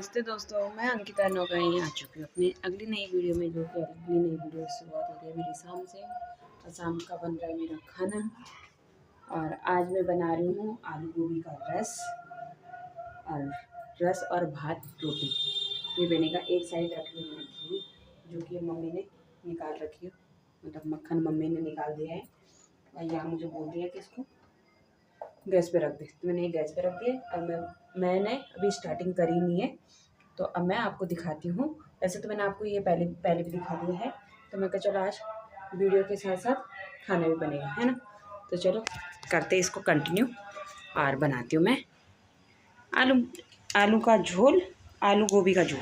नमस्ते दोस्तों, मैं अंकिता नौकरी आ चुकी हूँ अपनी अगली नई वीडियो में। जो कि अगली नई वीडियो की शुरुआत हो रही है मेरी शाम से, और शाम का बन रहा है मेरा खाना। और आज मैं बना रही हूँ आलू गोभी का रस और भात रोटी। ये बनेगा। एक साइड रख ली मैंने घी, जो कि मम्मी ने निकाल रखी है, मतलब मक्खन मम्मी ने निकाल दिया है। और यहाँ मुझे बोल दिया कि इसको गैस पे रख दे, तो मैंने गैस पे रख दिया। और मैंने अभी स्टार्टिंग करी नहीं है, तो अब मैं आपको दिखाती हूँ। वैसे तो मैंने आपको ये पहले भी दिखा दिया है, तो मैं कहा चलो आज वीडियो के साथ साथ खाना भी बनेगा, है ना। तो चलो करते इसको कंटिन्यू, और बनाती हूँ मैं आलू का झोल, आलू गोभी का झोल,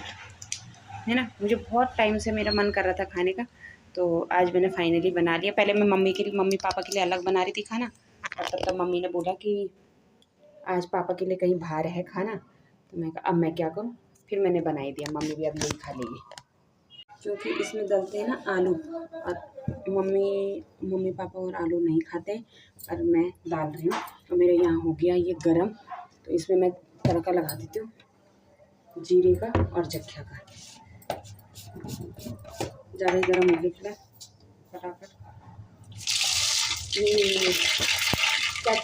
है ना। मुझे बहुत टाइम से मेरा मन कर रहा था खाने का, तो आज मैंने फाइनली बना लिया। पहले मैं मम्मी पापा के लिए अलग बना रही थी खाना, और तब मम्मी ने बोला कि आज पापा के लिए कहीं बाहर है खाना, तो मैं कहा अब मैं क्या करूँ। फिर मैंने बना ही दिया, मम्मी भी अब यही खा लेगी, क्योंकि इसमें डलते हैं ना आलू। और मम्मी पापा और आलू नहीं खाते, और मैं डाल रही हूँ। तो मेरे यहाँ हो गया ये गरम, तो इसमें मैं तड़का लगा देती हूँ जीरे का और जख्या का। ज़्यादा ही गरम हो गया फटाफट। चट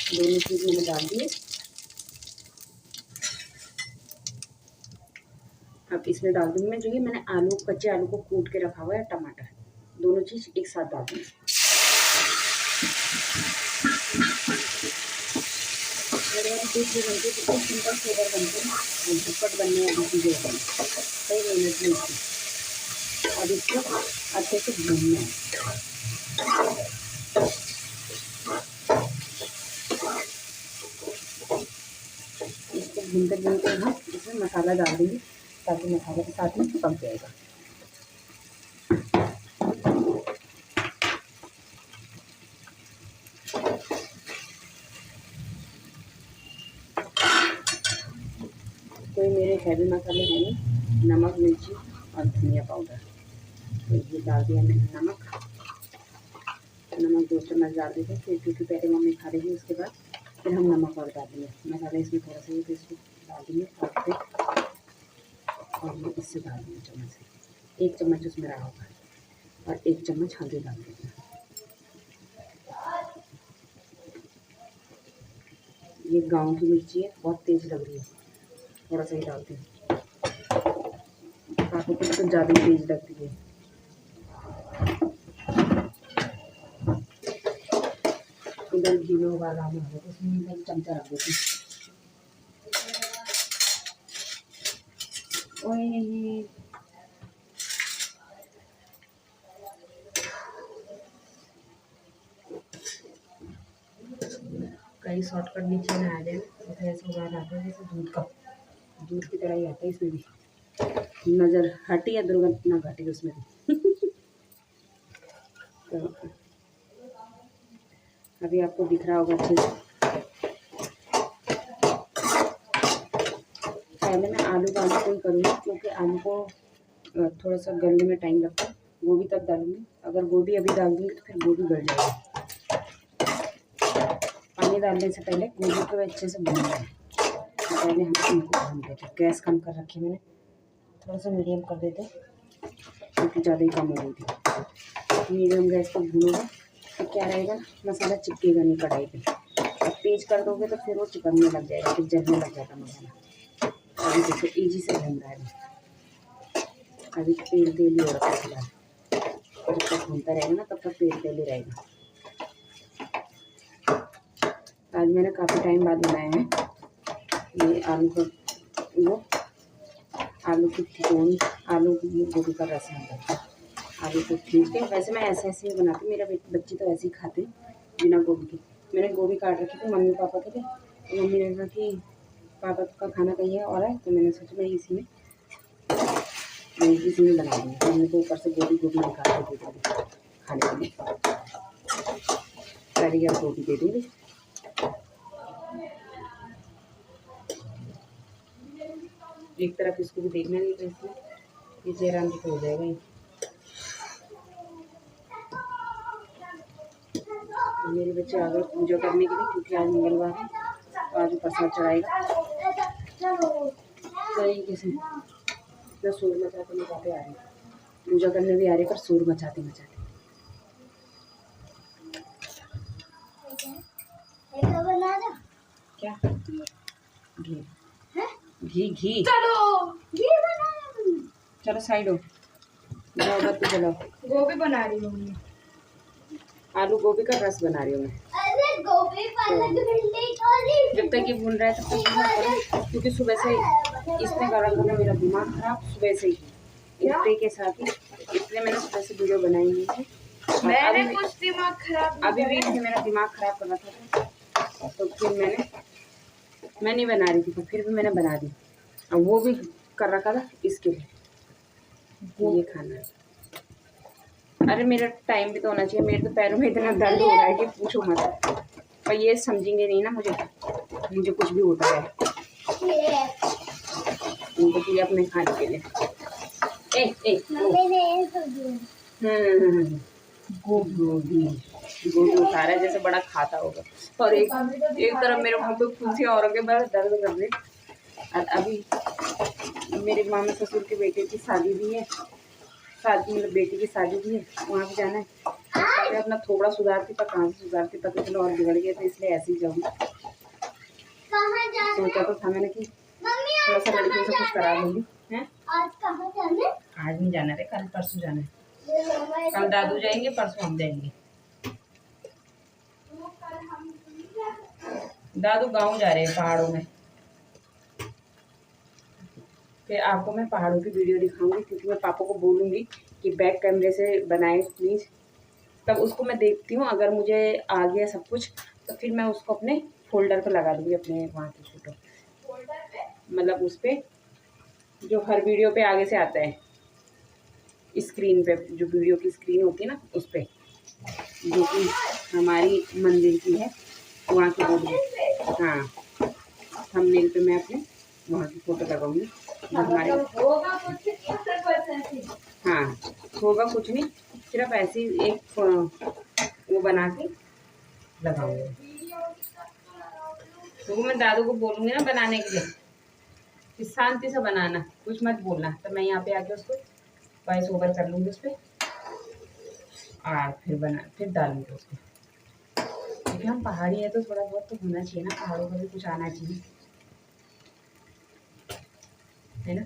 दोनों चीज़ मैंने डाल दिए। अब इसमें डाल दूँगी मैं, जो ये मैंने कच्चे आलू को कूट के रखा हुआ है, टमाटर, दोनों चीज़ एक साथ डाल दूँगी। कितनी सिंपल फ्लेवर बनते हैं, झटपट बनने वाली चीज़ें होती हैं, सही मेहनत नहीं होती। अब इसको अच्छे से भूनना है। इसको भूनते हम इसमें मसाला डाल देंगे, ताकि मसाले के साथ में पक जाएगा। कोई मेरे हैवी मसाले हैं नहीं, नमक, मिर्ची और धनिया पाउडर। तो ये डाल दिया मैंने नमक 2 चम्मच डाल देते हैं, फिर क्योंकि पहले मम्मी खा रही है, उसके बाद फिर हम नमक और डाल देंगे। मसाला इसमें थोड़ा सा तो इसको डाल देंगे और ये इससे डाल देंगे चम्मच से। 1 चम्मच उसमें रहा होगा, और 1 चम्मच हल्दी डाल देंगे। ये गाँव की मिर्ची है, बहुत तेज़ लग रही है, थोड़ा सा ही डालते हैं। आपको कुछ तो ज़्यादा ही तेज़ लगती है। इधर घी में उबाल आने वाले, तो उसमें मैं चमचा रख देती हूँ। कई शॉर्टकट नीचे में आ जाए, जैसे ऐसे उबाल आता है, जैसे दूध की तरह ही आता है। इसमें भी नज़र हटी या दुर्घटना घटी उसमें भी। तो अभी आपको दिख रहा होगा अच्छे से। पहले मैं आलू को ही करूँगी, क्योंकि आलू को थोड़ा सा गलने में टाइम लगता है। गोभी तब डालूँगी, अगर गोभी अभी डाल दूँगी तो फिर गोभी गल जाएगी। पानी डालने से पहले गोभी को अच्छे से भून लें। पहले हम इनको भून देते। गैस कम कर रखी मैंने, थोड़ा सा मीडियम कर देते, क्योंकि ज़्यादा ही कम हो गई थी। मीडियम गैस पर भूनोगे तो क्या रहेगा, मसाला चिपकेगा नहीं कढ़ाई पे। अब तेज कर दोगे तो फिर वो चिपकने लग जाएगा, फिर जलने लग जाएगा मसाला। अभी देखो ईजी से भून रहा है, अभी तेल ही हो रखा है फिलहाल। जब तक भूनता रहेगा ना, तब तक तेल ही रहेगा। आज मैंने काफ़ी टाइम बाद बनाया है ये आलू की गोभी का रस है। आलू को खींच के, वैसे मैं ऐसे ही बनाती हूँ, मेरा बच्चे तो ऐसे ही खाते हैं बिना गोभी के। मैंने गोभी काट रखी थी मम्मी पापा के लिए, तो मम्मी ने कहा कि पापा का खाना कहीं है और है, तो मैंने सोचा मैं इसी में बना दूँगी। मम्मी को ऊपर से गोभी निकाल के दे दूँगी खाने के लिए, सारी और गोभी दे दूँगी। एक तरफ इसको भी देखना नहीं, तो इसमें ये जयराम जी को हो जाएगा। मेरे बच्चे आ गए पूजा करने के लिए, क्योंकि आज मंगलवार है, तो आज प्रसाद चढ़ाएगा तरीके से। इतना शोर मचाते मचाते आ रहे, पूजा करने भी आ रहे, पर शोर मचाते मचाते। क्या घी घी घी चलो साइड हो जाओ, बत्ती जलाओ। गोभी बना रही हूँ, आलू गोभी का रस बना रही हूँ मैं। अरे गोभी जब तक ये भून रहा है तब तक, क्योंकि सुबह से इसने करा था मेरा दिमाग खराब सुबह से ही इतने के साथ ही, इसलिए मैंने सुबह से वीडियो बनाई नहीं है। मैंने कुछ दिमाग खराब अभी भी इसने मेरा दिमाग खराब कर रखा था, तो फिर मैं नहीं बना रही थी, तो फिर भी मैंने बना दी। और वो भी कर रखा था इसके लिए, ये खाना है। अरे मेरा टाइम भी तो होना चाहिए, मेरे तो पैरों में इतना दर्द हो रहा है कि पूछो मत। पर ये समझेंगे नहीं ना, मुझे कुछ भी होता है उनको चाहिए अपने खाने के लिए। गोभी उतारा है जैसे बड़ा खाता होगा, और एक तरफ मेरे मुँह पे फुंसियाँ और बड़ा दर्द कर रही। और अभी मेरे मामा ससुर के बेटे की शादी भी है, मतलब बेटी की शादी भी है, वहाँ भी जाना है। तो अपना थोड़ा सुधारती था, कहाँ से सुधारती, पता चलो और बिगड़ गया, तो इसलिए ऐसे ही जाऊँगी। सोचा तो था मैंने कि थोड़ा सा लड़कियों से कुछ करा दूँगी। हैं आज कहाँ जाना? आज नहीं जाना रे, कल परसों जाना है। कल दादू जाएंगे, परसों हम जाएंगे। दादू गाँव जा रहे हैं पहाड़ों में। फिर आपको मैं पहाड़ों की वीडियो दिखाऊंगी, क्योंकि मैं पापा को बोलूँगी कि बैक कैमरे से बनाए प्लीज़। तब उसको मैं देखती हूँ, अगर मुझे आ गया सब कुछ तो फिर मैं उसको अपने फोल्डर पे लगा दूँगी, अपने वहाँ की फ़ोटो, मतलब उस पर जो हर वीडियो पे आगे से आता है, स्क्रीन पे जो वीडियो की स्क्रीन होती है ना, उस पर, जो कि हमारी मंदिर की है, वहाँ की वीडियो। हाँ, थंबनेल पे मैं अपने वहाँ की फ़ोटो लगाऊंगी। हमारे हाँ होगा कुछ नहीं, सिर्फ ऐसी एक वो बना के लगाऊंगी। तो मैं दादू को बोलूँगी ना बनाने के लिए कि शांति से बनाना, कुछ मत बोलना। तो मैं यहाँ पे आके उसको वॉइस ओवर कर लूँगी उस पर, और फिर डालूँगी उसको। क्योंकि हम पहाड़ी है तो थोड़ा बहुत तो होना चाहिए ना, पहाड़ों का भी कुछ आना चाहिए, है ना।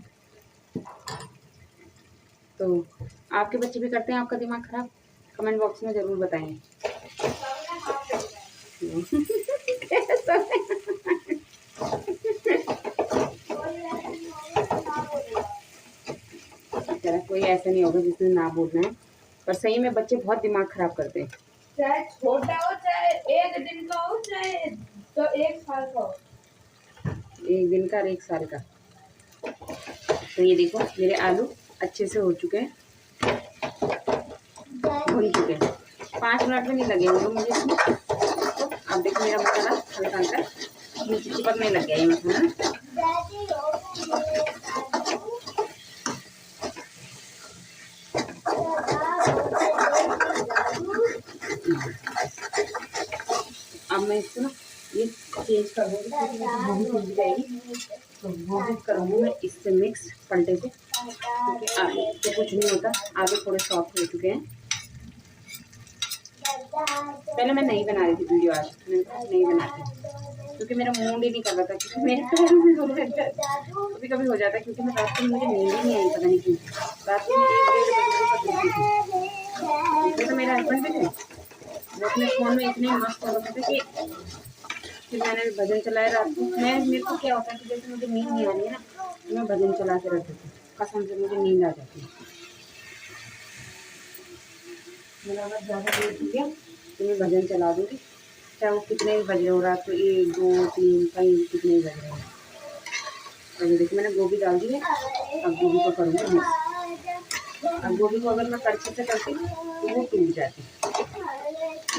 तो आपके बच्चे भी करते हैं आपका दिमाग खराब? कमेंट बॉक्स में ज़रूर बताएं। चला कोई ऐसा नहीं होगा जिसने ना बोलना है, पर सही में बच्चे बहुत दिमाग खराब करते हैं, चाहे छोटा हो, चाहे 1 दिन का हो, चाहे तो 1 साल का हो। 1 दिन का और 1 साल का। तो ये देखो मेरे आलू अच्छे से हो चुके हैं, भुन चुके हैं। 5 मिनट में नहीं लगे होंगे मुझे इसमें। तो अब देखो मेरा मसाला हल्का हल्का नीचे चिपकने लग गया ये मसाला। अब मैं इसको ना ये चेंज कर दूँगी, क्योंकि गोभी भून जाएगी, तो गोभी करूँगी मैं इससे मिक्स पलटे से, क्योंकि आलू तो कुछ नहीं होता, आलू थोड़े सॉफ्ट हो चुके हैं। पहले मैं नहीं बना रही थी वीडियो, आज मैं नहीं बनाती क्योंकि मेरा मूड ही नहीं कर रहा था, क्योंकि मेरे पैरों में कभी कभी हो जाता है, क्योंकि मैं रात को मुझे नींद ही नहीं आई, पता नहीं क्यों। रात में 1-1:30 बजे तक थी। इसमें तो मेरे हस्बैंड भी थे, वो अपने फ़ोन में इतने मस्त हो रखे थे कि फिर मैंने भजन चलाया रात को। मेरे को क्या होता है कि जैसे मुझे नींद नहीं आ रही है ना, तो मैं भजन चला के रख देती हूँ, कसम से मुझे नींद आ जाती है। मेरा अगर ज़्यादा लेट हो गया तो मैं भजन चला दूँगी, चाहे वो कितने भी बज रहे हो, रात को 1, 2, 3 कहीं कितने ही बज रहे हैं। और देखिए मैंने गोभी डाल दी है, अब गोभी को करूँगी मिक्स। अब गोभी को अगर मैं कड़छी से करती तो वो टूट जाती,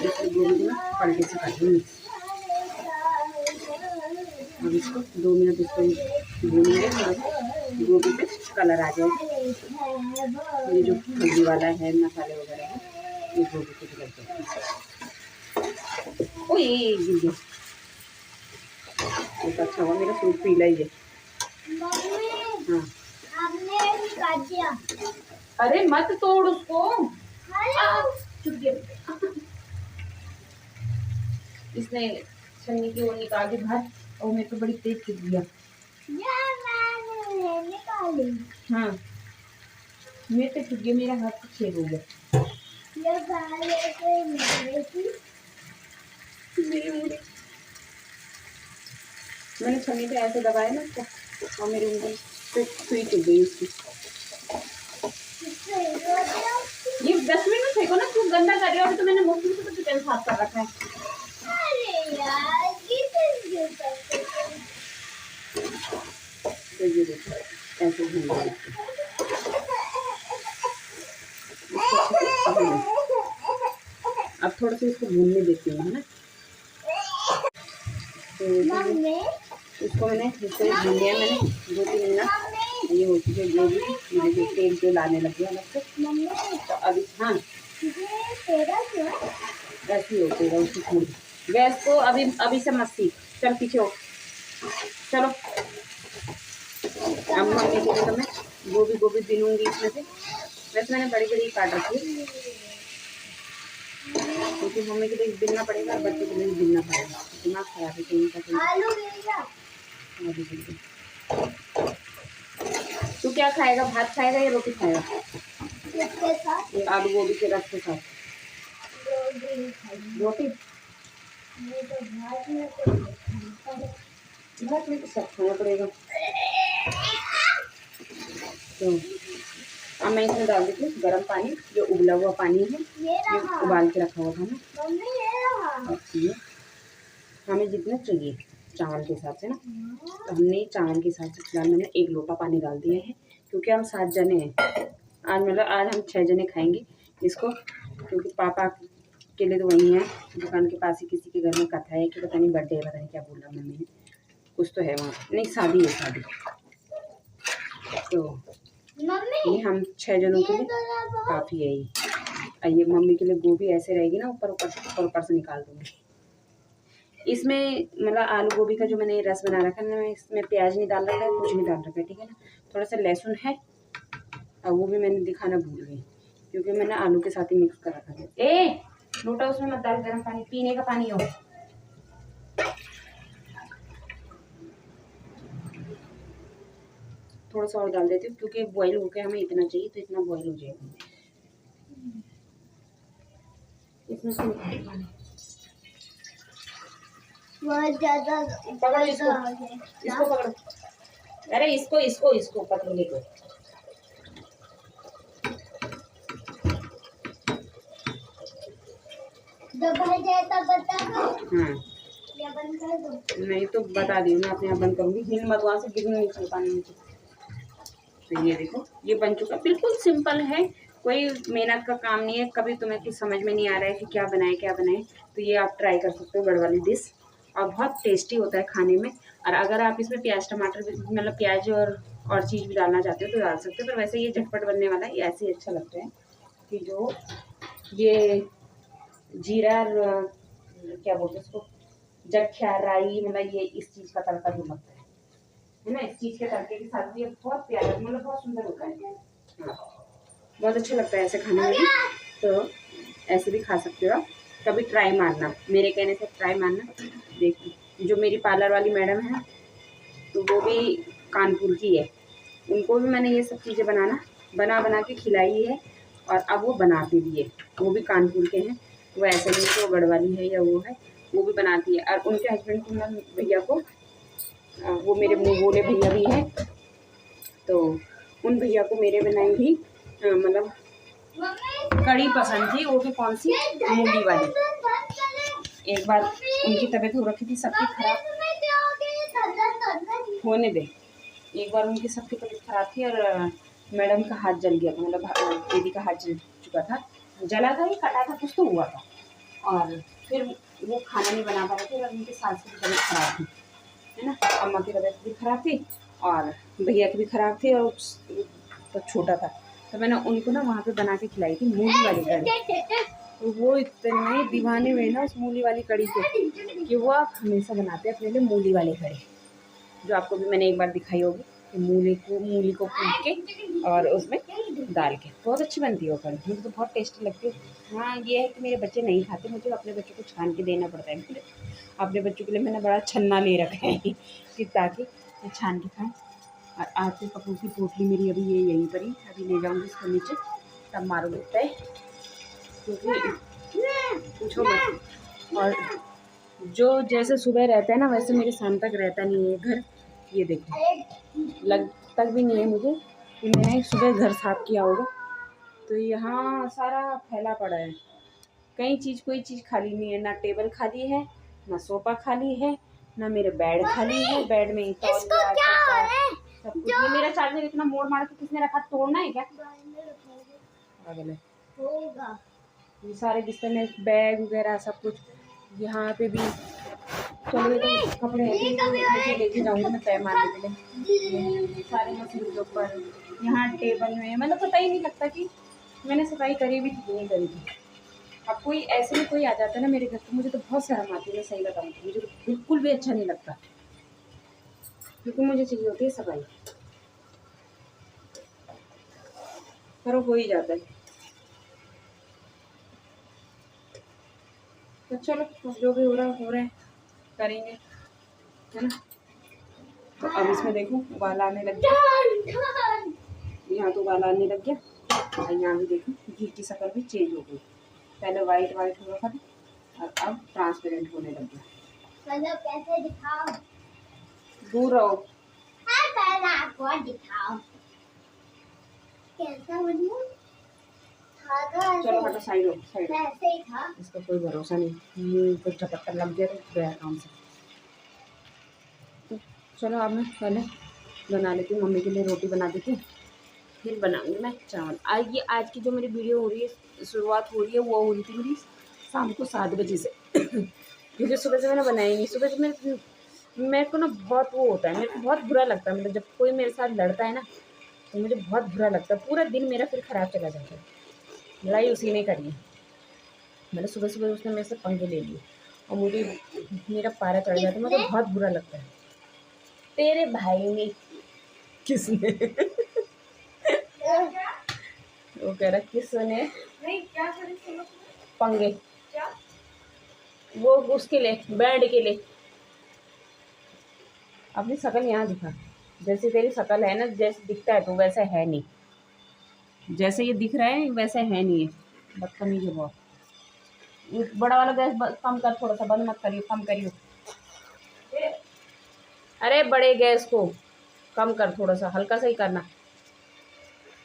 इसलिए गोभी को मैं पलटे से करती हूँ मिक्स। अब इसको 2 मिनट इसको भूनेंगे, थोड़ा सा गोभी पे कलर आ जाए। ये जो हल्दी वाला है, मसाले वगैरह है, ये गोभी को भी करते हैं। ओ ये गिर गया। तो अच्छा हुआ मेरा सूट पीला ही है। मम्मी हाँ आपने भी काट दिया। अरे मत तोड़ उसको। चुप गया। इसने छन्नी की वो निकाल दी बाहर और मेरे को बड़ी तेज चुप गया। मैंने निकाली। हाँ मेरे पे चुप गया, मेरा हाथ छेद हो गया। ये गाले से निकली थी। मेरी उंगली मैंने छन्नी पे ऐसे दबाया ना उसको और मेरी उंगली पे सुई चुभ गई उसकी। ये डस्टबिन में फेंको ना, क्यों गंदा कर रही हो? अभी तो मैंने मुफ्त से किचन साफ कर रखा है। अरे यार कितने तो ये देखो ऐसे घूम रहा है। अब थोड़ा सा इसको भूनने देती हूँ, है ना। तो इसको मैंने इसको भून लिया मैंने 2-3 मिनट। ये हो चुके गोभी, ये देखिए तेल तेल आने लग गया अलग से। तो अभी हाँ ऐसी होती है उसकी पूरी। गैस को अभी से मत सीख, चल पीछे हो चलो। अब मम्मी के लिए तो मैं गोभी बीनूंगी इसमें से। वैसे मैंने बड़ी बड़ी काट रखी है क्योंकि मम्मी के लिए बिनना पड़ेगा और बच्चे के लिए बिनना पड़ेगा। दिमाग खराब है कहीं का। तू क्या खाएगा, भात खाएगा या रोटी खाएगा? ये आलू गोभी के रस के साथ रोटी। भात में तो सब खाना पड़ेगा। तो अब मैं इसमें डाल देती हूँ गर्म पानी, जो उबला हुआ पानी है, ये उबाल के रखा हुआ था ना। अब हमें जितना चाहिए चावल के हिसाब से ना, तो हमने चावल के हिसाब से फिलहाल मैंने 1 लोटा पानी डाल दिया है क्योंकि हम 7 जने हैं आज। मतलब आज हम 6 जने खाएंगे इसको, क्योंकि पापा के लिए तो वही है दुकान के पास ही किसी के घर में कथा है कि पता नहीं बर्थडे है, पता नहीं क्या बोला मम्मी ने, कुछ तो है वहाँ, नहीं शादी है शादी। तो ये हम 6 जनों के लिए काफ़ी है ये। ये मम्मी के लिए गोभी ऐसे रहेगी ना, ऊपर से निकाल दूँगी। इसमें मतलब आलू गोभी का जो मैंने रस बना रखा है ना, इसमें प्याज नहीं डाल रखा है, कुछ नहीं डाल रखा है, ठीक है ना। थोड़ा सा लहसुन है और वो भी मैंने दिखाना भूल गई क्योंकि मैंने आलू के साथ ही मिक्स कर रखा है। ए लोटा उसमें मत डाल, गर्म पानी, पीने का पानी हो। थोड़ा सा और डाल देती हूँ क्योंकि बॉईल होकर हमें इतना चाहिए तो इतना बॉईल हो जाएगा। इसमें से पानी बहुत ज्यादा पकड़ो इसको पकड़ो। अरे इसको पतली को। दबा जाए तब बता दो। हाँ या बंद कर दो। नहीं तो बता दी मैं अपने आप बंद करूँगी, हिल मत वहाँ से गिरने नहीं चाहिए पानी नीचे। तो ये देखो ये बन चुका, बिल्कुल सिंपल है, कोई मेहनत का काम नहीं है। कभी तुम्हें कुछ समझ में नहीं आ रहा है कि क्या बनाए तो ये आप ट्राई कर सकते हो, बड़ वाली डिश, और बहुत टेस्टी होता है खाने में। और अगर आप इसमें प्याज टमाटर मतलब प्याज और चीज़ भी डालना चाहते हो तो डाल सकते हो, पर वैसे ये झटपट बनने वाला है, ये ऐसे ही अच्छा लगता है कि जो ये जीरा क्या बोलते हैं इसको, जख्या राई, मतलब ये इस चीज़ का तड़का जो लगता है ना, इस चीज़ के तड़के के साथ भी ये बहुत प्यारा मतलब बहुत सुंदर होता है। हाँ बहुत अच्छा लगता है ऐसे खाने में भी, तो ऐसे भी खा सकते हो आप। कभी ट्राई मारना, मेरे कहने से ट्राई मारना। देखो जो मेरी पार्लर वाली मैडम है तो वो भी कानपुर की है, उनको भी मैंने ये सब चीज़ें बना के खिलाई है और अब वो बनाती भी है। वो भी कानपुर के हैं, वो ऐसे नहीं कि वो गढ़वाली है या वो है, वो भी बनाती है। और उनके हस्बैंड को भैया को वो मेरे मुँह बोले भैया भी हैं, तो उन भैया को मेरे बनाई हुई मतलब कड़ी पसंद थी, वो भी कौन सी मूली वाली। एक बार उनकी तबीयत हो रखी थी सबकी खराब, होने दे, एक बार उनकी सबकी तबीयत खराब थी और मैडम का हाथ जल गया था, मतलब दीदी का हाथ जल चुका था, जला था ही कटा था कुछ तो हुआ था, और फिर वो खाना नहीं बना पा रहे थे और उनकी सास की तबीयत खराब थी, है ना, अम्मा की तबीयत भी खराब थी और भैया की भी खराब थी और तो छोटा था, तो मैंने उनको ना वहाँ पे बना के खिलाई थी मूली वाली कड़ी। तो वो इतने दीवाने हुए ना उस मूली वाली कड़ी के कि वो आप हमेशा बनाते हैं अपने लिए मूली वाली कड़ी, जो आपको भी मैंने एक बार दिखाई होगी कि मूली को कूट के और उसमें डाल के बहुत अच्छी बनती है वो कड़ी, मुझे तो बहुत टेस्टी लगती है। हाँ ये है कि मेरे बच्चे नहीं खाते, मुझे अपने बच्चों को छान के देना पड़ता है। अपने बच्चों के लिए मैंने बड़ा छन्ना ले रखा है कि ताकि ये छान के खाएँ। और आटे पकू की पोटली मेरी अभी ये यहीं पर ही, अभी ले जाऊँगी इसको नीचे तब मारो लगता है, क्योंकि पूछो मत। और जो जैसे सुबह रहता है ना वैसे मेरे शाम तक रहता नहीं है घर। ये देखो लग तक भी नहीं है मुझे कि मैंने सुबह घर साफ किया होगा। तो यहाँ सारा फैला पड़ा है, कई चीज़ कोई चीज़ खाली नहीं है, ना टेबल खाली है, ना सोफा खाली है, ना मेरे बेड खाली है। बेड में सब कुछ। ये मेरा चार्जर इतना मोड़ मार के किसने रखा, तोड़ना है क्या? पागल है। ये सारे बिस्तर में बैग वगैरह सब कुछ, यहाँ पे भी। चलो तो कपड़े लेके जाऊँगी मैं तय मारने के लिए, सारे मशीन के ऊपर। यहाँ टेबल में मतलब पता ही नहीं लगता कि मैंने सफाई करी भी थी नहीं करी थी। अब कोई ऐसे में कोई आ जाता है ना मेरे घर तो मुझे तो बहुत शर्म आती है, मैं सही बताऊँ तो मुझे तो बिल्कुल भी अच्छा नहीं लगता, क्योंकि मुझे चाहिए होती है सफाई, पर वो हो ही जाता है। तो चलो जो भी हो रहा है करेंगे, है ना। तो अब इसमें देखो उबाल आने लग गया, यहाँ तो उबाल आने लग गया और यहाँ भी देखो घी की शक्ल भी चेंज हो गई, पहले वाइट वाइट हो रखा था और अब ट्रांसपेरेंट होने लग गया। मतलब कैसे दिखाओ? दूर रहो। पहले आपको दिखाओ कैसा बनूं? चलो हटो, साइड हो साइड। ऐसे ही था, इसका कोई भरोसा नहीं, मुँह को झपट्टा लग गया तो गया काम से। तो चलो अब मैं पहले बना लेती हूँ, मम्मी के लिए रोटी बना देती हूँ, फिर बनाऊंगी मैं चावल। आज की जो मेरी वीडियो हो रही है, शुरुआत हो रही है, वो हो रही थी मेरी शाम को 7 बजे से क्योंकि सुबह से मैंने बनाई नहीं। सुबह से मेरे को ना बहुत वो होता है, मेरे को बहुत बुरा लगता है, मतलब जब कोई मेरे साथ लड़ता है ना तो मुझे बहुत बुरा लगता है, पूरा दिन मेरा फिर ख़राब चला जाता है। लड़ाई उसी ने करी है, मैंने सुबह सुबह उसने मेरे से पंगे ले लिए और मुझे मेरा पारा चढ़ जाता है, मुझे बहुत बुरा लगता है। तेरे भाई ने किसने वो कह रहा किसने नहीं क्या करें? सुनो पंगे, क्या वो उसके लिए बैंड के लिए। अपनी शक्ल यहाँ दिखा, जैसे तेरी शक्ल है ना, जैसे दिखता है तो वैसा है नहीं, जैसे ये दिख रहा है वैसा है नहीं है। बदतमीज है बहुत। ये बड़ा वाला गैस कम कर, थोड़ा सा बंद मत करियो, कम करियो। अरे बड़े गैस को कम कर, थोड़ा सा हल्का सा ही करना।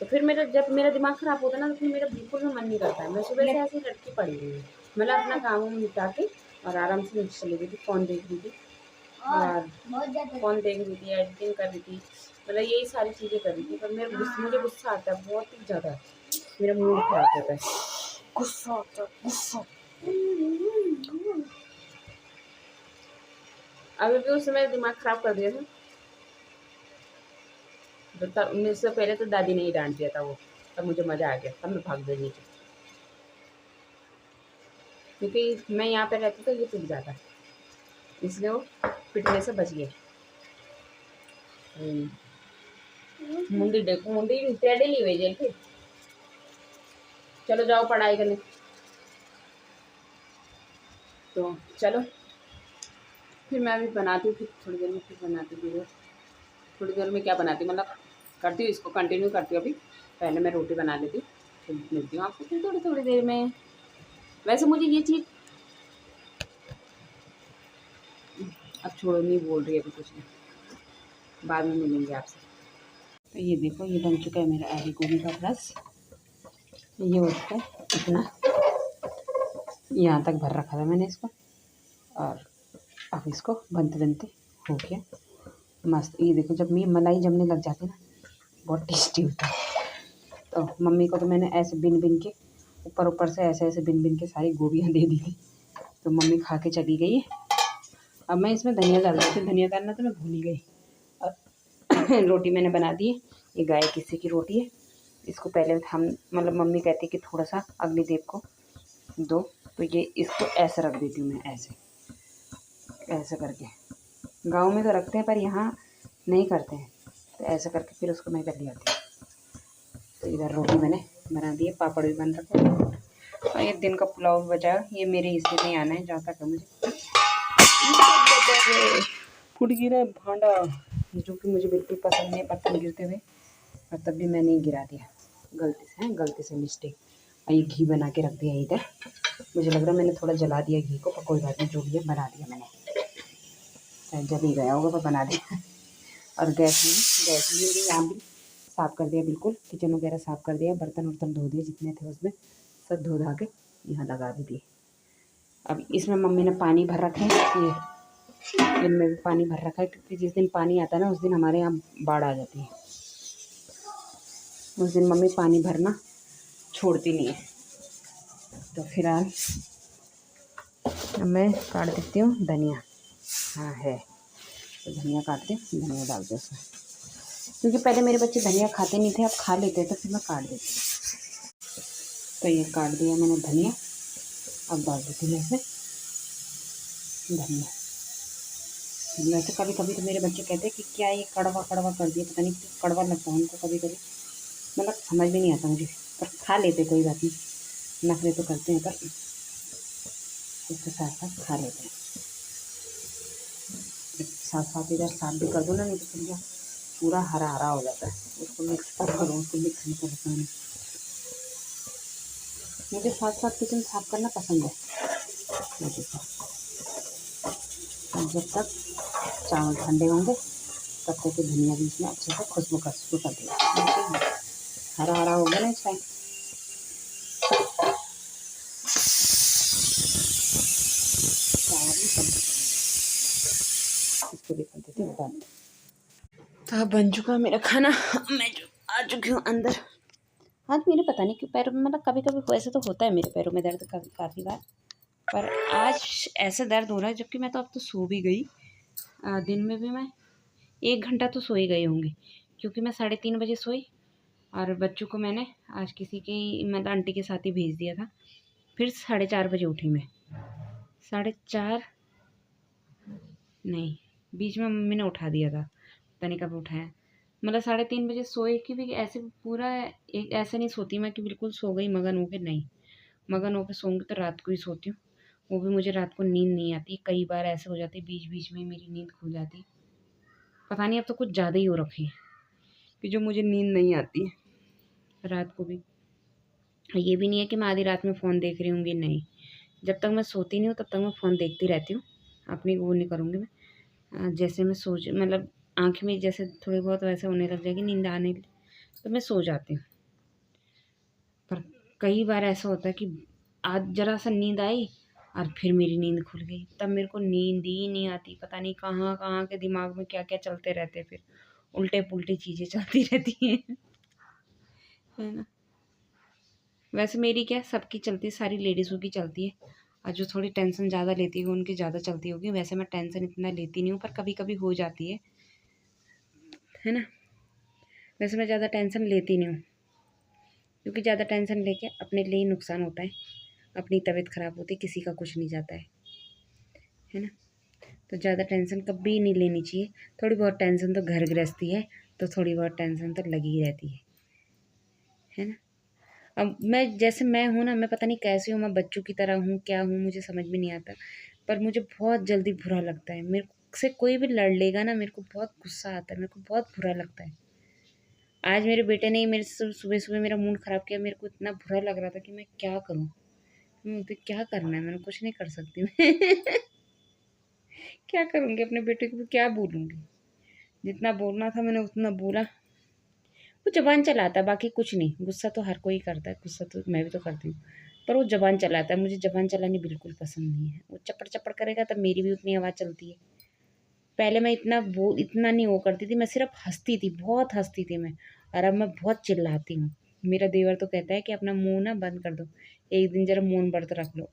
तो फिर मेरा जब मेरा दिमाग ख़राब होता है ना तो फिर मेरा बिल्कुल भी मन नहीं करता है। मैं सुबह से ऐसे ही लटकी पड़ी हुई हूँ, मतलब अपना काम निपटा के और आराम से नीचे चली गई थी, फ़ोन देख रही थी और फ़ोन देख रही थी, एडिटिंग कर रही थी, मतलब यही सारी चीज़ें कर रही थी। पर मुझे गुस्सा आता है बहुत ही ज़्यादा, मेरा मूड ख़राब होता है, गुस्सा आता है गुस्सा। अभी भी उसने मेरा दिमाग ख़राब कर दिया था, तब मुझसे पहले तो दादी ने ही डांट दिया था वो, तब मुझे मज़ा आ गया, तब मैं भाग गई नीचे, क्योंकि मैं यहाँ पे रहती तो ये पिट जाता, इसलिए वो पिटने से बच गए। मुंडी देखो, मुंडी टेढ़ी ली हुई जेल फिर। चलो जाओ पढ़ाई करने। तो चलो फिर मैं अभी बनाती हूँ, फिर थोड़ी देर में फिर बनाती हूँ। थोड़ी देर में क्या बनाती हूँ, मतलब करती हूँ, इसको कंटिन्यू करती हूँ। अभी पहले मैं रोटी बना लेती हूँ, फिर मिलती हूँ आपको फिर थोड़ी देर में। वैसे मुझे ये चीज़ अब छोड़ो, नहीं बोल रही अभी कुछ नहीं, बाद में मिलेंगे आपसे। तो ये देखो ये बन चुका है मेरा आलू गोभी का रस, ये हो चुका है इतना, यहाँ तक भर रखा था मैंने इसको, और अब इसको बनते बनते हो गया मस्त। ये देखो जब मलाई जमने लग जाती है ना बहुत टेस्टी होता है। तो मम्मी को तो मैंने ऐसे बिन बिन के ऊपर से ऐसे बिन बिन के सारी गोभियाँ दे दी थी, तो मम्मी खा के चली गई है। अब मैं इसमें धनिया डाल रही थी, धनिया डालना तो मैं भूल ही गई। और रोटी मैंने बना दी है, ये गाय किसी की रोटी है, इसको पहले हम मतलब मम्मी कहती है कि थोड़ा सा अग्निदेव को 2। तो ये इसको ऐसे रख देती हूँ मैं, ऐसे ऐसे करके। गांव में तो रखते हैं पर यहाँ नहीं करते हैं, तो ऐसे करके फिर उसको मैं कर लेती हूँ। तो इधर रोटी मैंने बना दी है, पापड़ भी बन रखे हैं, और ये दिन का पुलाव भी बचा है। ये मेरे हिस्से में आना है जहाँ तक है मुझे। फुट गिरा भांडा, जो कि मुझे बिल्कुल पसंद नहीं, बर्तन गिरते हुए, और तब भी मैंने गिरा दिया गलती से मिस्टेक। और ये घी बना के रख दिया इधर। मुझे लग रहा है मैंने थोड़ा जला दिया घी को, पर कोई बात नहीं, जो भी है बना दिया मैंने। चाहे जल ही गया होगा पर बना दिया। और गैस भी यहाँ भी साफ़ कर दिया, बिल्कुल किचन वगैरह साफ़ कर दिया, बर्तन वर्तन धो दिए जितने थे उसमें, सब धो धा के यहाँ लगा भी दिए। अब इसमें मम्मी ने पानी भर रखे हैं, ये इनमें भी पानी भर रखा है, क्योंकि जिस दिन पानी आता है ना उस दिन हमारे यहाँ बाढ़ आ जाती है। उस दिन मम्मी पानी भरना छोड़ती नहीं है। तो फिलहाल मैं काट देती हूँ धनिया। हाँ है, तो धनिया काटते, धनिया डालते उसमें, क्योंकि पहले मेरे बच्चे धनिया खाते नहीं थे, अब खा लेते तो फिर मैं काट देती हूँ। तो ये काट दिया मैंने धनिया, अब डाल देती हूँ इसमें धनिया। वैसे कभी कभी तो मेरे बच्चे कहते हैं कि क्या ये कड़वा कड़वा कर दिया, पता नहीं क्यों कड़वा लगता है उनको कभी कभी, मतलब समझ में नहीं आता मुझे, पर खा लेते, कोई बात नहीं, नखरे तो करते हैं पर इसके साथ साथ खा लेते हैं। साथ साथ इधर साफ भी कर दो ना, नहीं तो फिर यह पूरा हरा हरा हो जाता है। उसको मिक्स करो, उसको मिक्स नहीं करता है। मुझे साथ साथ किचन साफ करना पसंद है। देखो, जब तक चावल ठंडे होंगे तब तक धनिया भी इसमें अच्छे से खुशबू कर देगा। हरा हरा हो गया ना इस टाइम। इसको भी कर देती हूँ बंद। तो बन चुका मेरा खाना, मैं आ चुकी हूँ अंदर। हाँ, मेरे पता नहीं क्यों पैरों में, मतलब कभी कभी वैसे तो होता है मेरे पैरों में दर्द काफ़ी बार, पर आज ऐसे दर्द हो रहा है, जबकि मैं तो अब तो सो भी गई। दिन में भी मैं 1 घंटा तो सो ही गई होंगी, क्योंकि मैं 3:30 बजे सोई, और बच्चों को मैंने आज किसी की, मतलब आंटी के साथ ही भेज दिया था। फिर 4:30 बजे उठी मैं, 4:30 नहीं, बीच में मम्मी ने उठा दिया था, पता नहीं कब उठाया। मतलब 3:30 बजे सोए कि भी ऐसे पूरा एक ऐसे नहीं सोती मैं कि बिल्कुल सो गई मगन होके, नहीं, मगन होके सोऊंगी तो रात को ही सोती हूँ। वो भी मुझे रात को नींद नहीं आती, कई बार ऐसे हो जाती, बीच बीच में मेरी नींद खुल जाती। पता नहीं अब तो कुछ ज़्यादा ही हो रखी है कि जो मुझे नींद नहीं आती है रात को भी। ये भी नहीं है कि मैं आधी रात में फ़ोन देख रही होंगी, नहीं, जब तक मैं सोती नहीं हूँ तब तक मैं फ़ोन देखती रहती हूँ, अपनी वो नहीं करूँगी मैं। जैसे मैं मतलब आँख में जैसे थोड़ी बहुत वैसे होने लग जाएगी, नींद आने, तो मैं सो जाती हूँ। पर कई बार ऐसा होता है कि आज ज़रा सा नींद आई और फिर मेरी नींद खुल गई, तब मेरे को नींद ही नहीं आती। पता नहीं कहाँ कहाँ के दिमाग में क्या क्या चलते रहते, फिर उल्टे पुल्टी चीज़ें चलती रहती हैं, है ना। वैसे मेरी क्या, सबकी चलती, सारी लेडीज़ों की चलती है, और जो थोड़ी टेंशन ज़्यादा लेती है उनकी ज़्यादा चलती होगी। वैसे मैं टेंशन इतना लेती नहीं हूँ, पर कभी कभी हो जाती है ना। वैसे मैं ज़्यादा टेंशन लेती नहीं हूँ, क्योंकि ज़्यादा टेंशन लेके अपने लिए ही नुकसान होता है, अपनी तबीयत ख़राब होती है, किसी का कुछ नहीं जाता है ना। तो ज़्यादा टेंशन कभी नहीं लेनी चाहिए। थोड़ी बहुत टेंशन तो घर गृहस्थी है, तो थोड़ी बहुत टेंशन तो लगी ही रहती है ना। अब मैं जैसे मैं हूँ ना, मैं पता नहीं कैसी हूँ, मैं बच्चों की तरह हूँ, क्या हूँ मुझे समझ में नहीं आता, पर मुझे बहुत जल्दी बुरा लगता है। मेरे से कोई भी लड़ लेगा ना, मेरे को बहुत गुस्सा आता है, मेरे को बहुत बुरा लगता है। आज मेरे बेटे ने मेरे से सुबह सुबह मेरा मूड ख़राब किया, मेरे को इतना बुरा लग रहा था कि मैं क्या करूँ। मुझे क्या करना है, मैंने कुछ नहीं कर सकती मैं क्या करूँगी, अपने बेटे को क्या बोलूँगी। जितना बोलना था मैंने उतना बोला। वो ज़बान चलाता है, बाकी कुछ नहीं। गुस्सा तो हर कोई करता है, गुस्सा तो मैं भी तो करती हूँ, पर वो ज़बान चलाता है। मुझे ज़बान चलानी बिल्कुल पसंद नहीं है। वो चपड़ चपड़ करेगा तब मेरी भी उतनी आवाज़ चलती है। पहले मैं इतना नहीं वो करती थी, मैं सिर्फ हँसती थी, बहुत हँसती थी मैं, और अब मैं बहुत चिल्लाती हूँ। मेरा देवर तो कहता है कि अपना मुँह ना बंद कर दो, एक दिन ज़रा मौन व्रत रख लो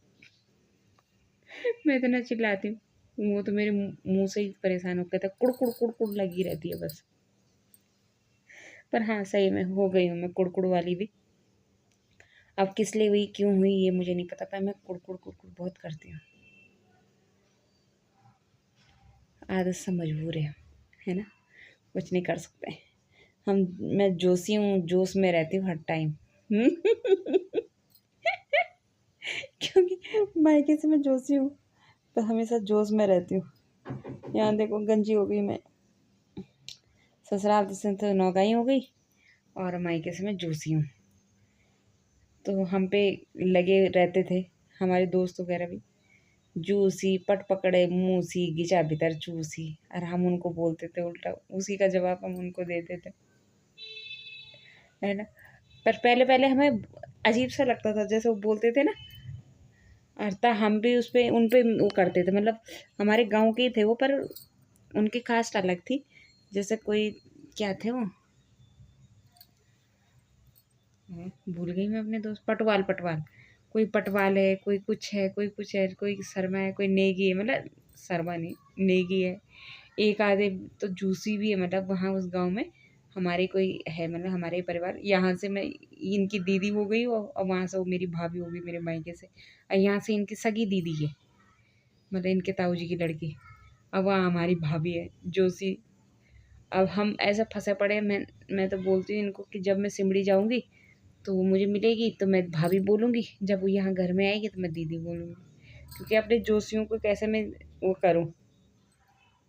मैं इतना चिल्लाती हूँ, वो तो मेरे मुँह से ही परेशान हो, कहता है कुड़ कुड़ कुड़ कुड़ लगी रहती है बस। पर हाँ, सही में हो गई हूँ मैं कुड़ कुड़ वाली भी। अब किस लिए हुई, क्यों हुई, ये मुझे नहीं पता, पर मैं कुड़कुड़ कुड़कुड़ बहुत करती हूँ। आदत से मजबूर है ना, कुछ नहीं कर सकते हम। मैं जोशी हूँ, जोश में रहती हूँ हर टाइम। क्योंकि मायके से मैं जोशी हूँ, तो हमेशा जोश में रहती हूँ। यहाँ देखो गंजी हो गई मैं, ससुराल से तो नौगाई हो गई और मायके से मैं जोशी हूँ। तो हम पे लगे रहते थे हमारे दोस्त वगैरह भी, जूसी पट पकड़े मूसी गिचा भीतर चूसी, और हम उनको बोलते थे उल्टा, उसी का जवाब हम उनको देते थे, है ना। पर पहले पहले हमें अजीब सा लगता था जैसे वो बोलते थे ना, और हम भी उन पे वो करते थे, मतलब हमारे गांव के ही थे वो, पर उनकी कास्ट अलग थी। जैसे कोई क्या थे वो, भूल गई मैं अपने दोस्त, पटवाल पटवाल, कोई पटवाल है, कोई कुछ है, कोई कुछ है, कोई शर्मा है, कोई नेगी है, मतलब शर्मा नहीं नेगी है, एक आधे तो जूसी भी है, मतलब वहाँ उस गांव में हमारे कोई है, मतलब हमारे परिवार, यहाँ से मैं इनकी दीदी हो गई और वहाँ से वो मेरी भाभी हो गई मेरे मायके से, और यहाँ से इनकी सगी दीदी है, मतलब इनके ताऊ जी की लड़की, अब वहाँ हमारी भाभी है जोशी। अब हम ऐसा फंसे पड़े, मैं तो बोलती हूँ इनको कि जब मैं सिमड़ी जाऊँगी तो वो मुझे मिलेगी तो मैं भाभी बोलूँगी, जब वो यहाँ घर में आएगी तो मैं दीदी बोलूँगी, क्योंकि अपने जोशियों को कैसे मैं वो करूँ।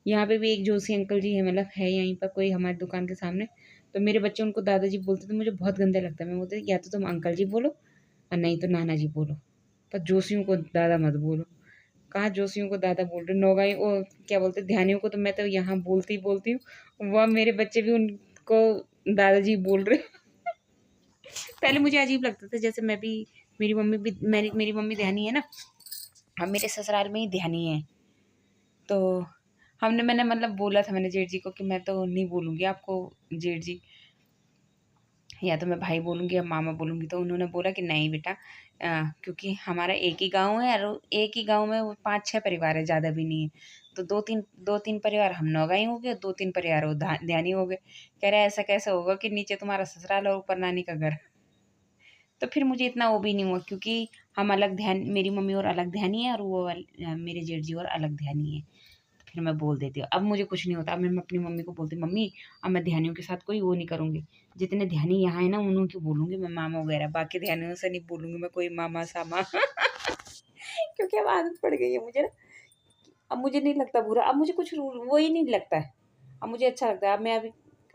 यहाँ पे भी एक जोशी अंकल जी है, मतलब है यहीं पर कोई हमारी दुकान के सामने, तो मेरे बच्चे उनको दादाजी बोलते थे, मुझे बहुत गंदा लगता है, मैं बोलती या तो तुम अंकल जी बोलो और नहीं तो नाना जी बोलो, पर जोशियों को दादा मत बोलो। कहाँ जोशियों को दादा बोल रहे, नौगाई वो क्या बोलते ध्यानियों को तो मैं तो यहाँ बोलती ही बोलती हूँ, वह मेरे बच्चे भी उनको दादाजी बोल रहे। पहले मुझे अजीब लगता था, जैसे मैं भी, मेरी मम्मी भी, मेरी मम्मी ध्यानी है ना, हम मेरे ससुराल में ही ध्यानी है, तो मैंने मतलब बोला था मैंने जेठ जी को कि मैं तो नहीं बोलूँगी आपको जेठ जी, या तो मैं भाई बोलूँगी या मामा बोलूँगी, तो उन्होंने बोला कि नहीं बेटा, क्योंकि हमारा एक ही गांव है और एक ही गांव में वो 5-6 परिवार है, ज़्यादा भी नहीं है, तो दो तीन परिवार हम नौगाई हो गए, 2-3 परिवार वो ध्यानी हो गए। कह रहे ऐसा कैसे होगा कि नीचे तुम्हारा ससुराल और ऊपर नानी का घर। तो फिर मुझे इतना वो भी नहीं हुआ, क्योंकि हम अलग ध्यान, मेरी मम्मी और अलग ध्यानी है और वो मेरे जेठ जी और अलग ध्यानी है, तो फिर मैं बोल देती हूँ। अब मुझे कुछ नहीं होता, अब मैं अपनी मम्मी को बोलती मम्मी अब मैं ध्यानियों के साथ कोई वो नहीं करूँगी, जितने ध्यानी यहाँ है ना उन्हों की बोलूँगी मैं मामा वगैरह, बाकी ध्यानियों से नहीं बोलूँगी मैं कोई मामा सामा। क्योंकि अब आदत पड़ गई है मुझे ना, अब मुझे नहीं लगता बुरा, अब मुझे कुछ वो ही नहीं लगता है, अब मुझे अच्छा लगता है। अब मैं अभी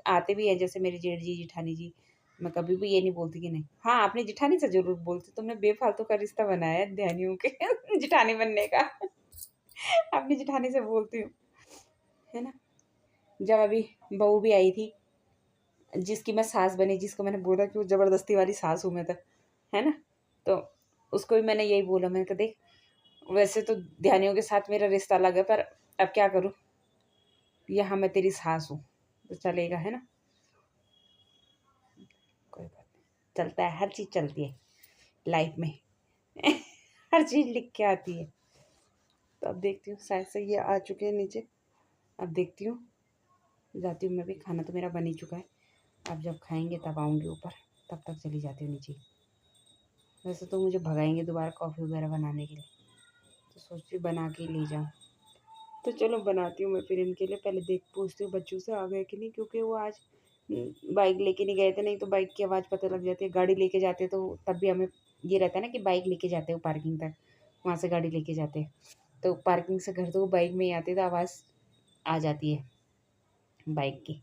आते भी है जैसे मेरे जेठ जी जिठानी जी, मैं कभी भी ये नहीं बोलती कि नहीं, हाँ अपनी जिठानी से ज़रूर बोलती, तुमने बेफालतू का रिश्ता बनाया है ध्यानियों के जिठानी बनने का। अपनी जिठानी से बोलती हूँ, है ना। जब अभी बहू भी आई थी, जिसकी मैं सास बनी, जिसको मैंने बोला कि वो ज़बरदस्ती वाली सास हूँ मैं तो, है ना, तो उसको भी मैंने यही बोला, मैंने कहा देख वैसे तो ध्यानियों के साथ मेरा रिश्ता अलग है, पर अब क्या करूँ, यहाँ मैं तेरी सास हूँ तो चलेगा, है ना, कोई बात नहीं, चलता है, हर चीज़ चलती है लाइफ में। हर चीज़ लिख के आती है। तो अब देखती हूँ, शायद से ये आ चुके हैं नीचे, अब देखती हूँ, जाती हूँ मैं भी, खाना तो मेरा बन ही चुका है, अब जब खाएंगे तब आऊँगी ऊपर, तब तक चली जाती हूँ नीचे। वैसे तो मुझे भगाएंगे दोबारा कॉफ़ी वगैरह बनाने के लिए, तो सोचती हूँ बना के ही ले जाऊँ, तो चलो बनाती हूँ मैं फिर इनके लिए। पहले देख पूछती हूँ बच्चों से आ गए कि नहीं, क्योंकि वो आज बाइक लेके नहीं गए थे, नहीं तो बाइक की आवाज़ पता लग जाती है, गाड़ी लेके जाते तो तब भी हमें ये रहता है ना कि बाइक लेके जाते हो पार्किंग तक, वहाँ से गाड़ी लेके जाते हैं, तो पार्किंग से घर तो वो बाइक में ही आते, तो आवाज़ आ जाती है बाइक की।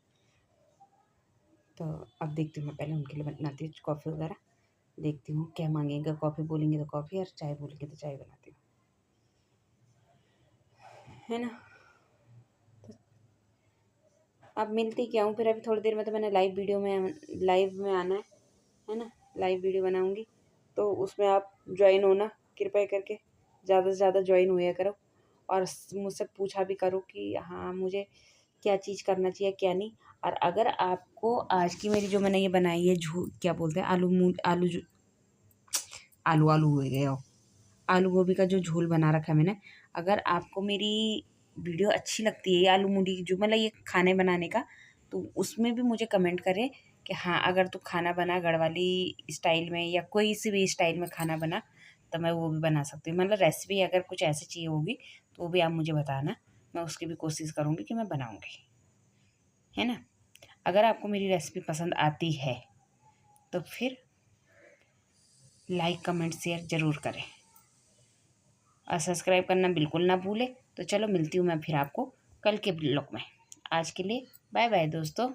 तो अब देखती हूँ मैं पहले उनके लिए बनाती हूँ कॉफ़ी वगैरह, देखती हूँ क्या मांगेंगे, कॉफ़ी बोलेंगे तो कॉफ़ी, और चाय बोलेंगे तो चाय बनाती हूँ, है ना। तो अब मिलती क्या हूँ फिर, अभी थोड़ी देर में तो मैंने लाइव में आना है ना, लाइव वीडियो बनाऊँगी, तो उसमें आप ज्वाइन होना कृपया करके, ज़्यादा से ज़्यादा ज्वाइन होया करो, और मुझसे पूछा भी करो कि हाँ मुझे क्या चीज़ करना चाहिए क्या नहीं। और अगर आपको आज की मेरी जो मैंने ये बनाई है क्या बोलते हैं, आलू आलू हो गए हो, आलू गोभी का जो झोल बना रखा है मैंने, अगर आपको मेरी वीडियो अच्छी लगती है, आलू मूली की जो मतलब ये खाने बनाने का, तो उसमें भी मुझे कमेंट करें कि हाँ अगर तू खाना बना गढ़वाली स्टाइल में या कोई सी भी स्टाइल में खाना बना तो मैं वो भी बना सकती हूँ। मतलब रेसिपी अगर कुछ ऐसी चाहिए होगी तो वो भी आप मुझे बताना, मैं उसकी भी कोशिश करूँगी कि मैं बनाऊँगी, है ना। अगर आपको मेरी रेसिपी पसंद आती है तो फिर लाइक कमेंट शेयर ज़रूर करें और सब्सक्राइब करना बिल्कुल ना भूलें। तो चलो मिलती हूँ मैं फिर आपको कल के ब्लॉग में। आज के लिए बाय बाय दोस्तों।